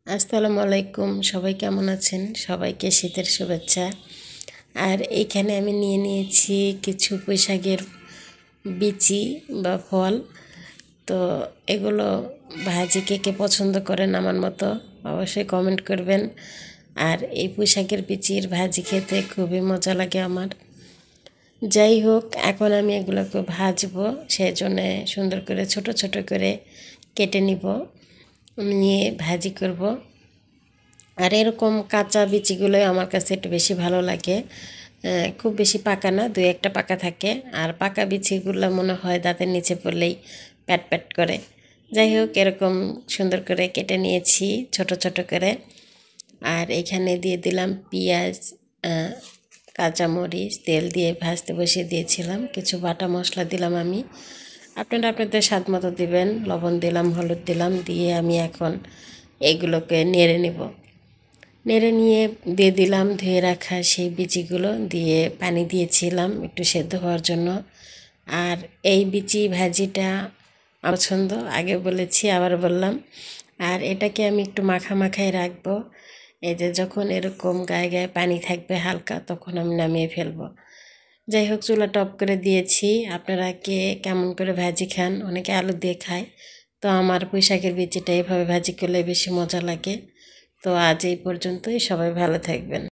আসসালামু আলাইকুম, সবাই কেমন আছেন? সবাইকে শীতের শুভেচ্ছা। আর এইখানে আমি নিয়ে নিয়েছি কিছু পুঁইশাকের বিচি বা ফল। তো এগুলো ভাজি কে কে পছন্দ করেন আমার মতো অবশ্যই কমেন্ট করবেন। আর এই পুঁইশাকের বিচির ভাজি খেতে খুবই মজা লাগে আমার। যাই হোক, এখন আমি এগুলোকে ভাজবো, সেই জন্যে সুন্দর করে ছোট ছোট করে কেটে নিব, নিয়ে ভাজি করব। আর এরকম কাঁচা বিচিগুলোই আমার কাছে একটু বেশি ভালো লাগে। খুব বেশি পাকা না, দুই একটা পাকা থাকে। আর পাকা বিচিগুলো মনে হয় দাঁতের নিচে পড়লেই প্যাট প্যাট করে। যাই হোক, এরকম সুন্দর করে কেটে নিয়েছি ছোট ছোট করে। আর এখানে দিয়ে দিলাম পেঁয়াজ, কাঁচামরিচ, তেল দিয়ে ভাজতে বসিয়ে দিয়েছিলাম। কিছু বাটা মশলা দিলাম আমি, আপনারা আপনাদের স্বাদ মতো দিবেন। লবণ দিলাম, হলুদ দিলাম, দিয়ে আমি এখন এগুলোকে নেড়ে নেব। নেড়ে নিয়ে দিয়ে দিলাম ধুয়ে রাখা সেই বিচিগুলো, দিয়ে পানি দিয়েছিলাম একটু সেদ্ধ হওয়ার জন্য। আর এই বিচি ভাজিটা আমার পছন্দ, আগে বলেছি আবার বললাম। আর এটাকে আমি একটু মাখা মাখায় রাখবো। এই যে যখন এরকম গায়ে গায়ে পানি থাকবে হালকা, তখন আমি নামিয়ে ফেলবো। যাই হোক, চুলা টপ করে দিয়েছি। আপনারা কে কেমন করে ভাজি খান? অনেকে আলু দিয়ে খায়, তো আমার পুঁইশাকের বিচিটা এভাবে ভাজি করলে বেশি মজা লাগে। তো আজ এই পর্যন্তই, সবাই ভালো থাকবেন।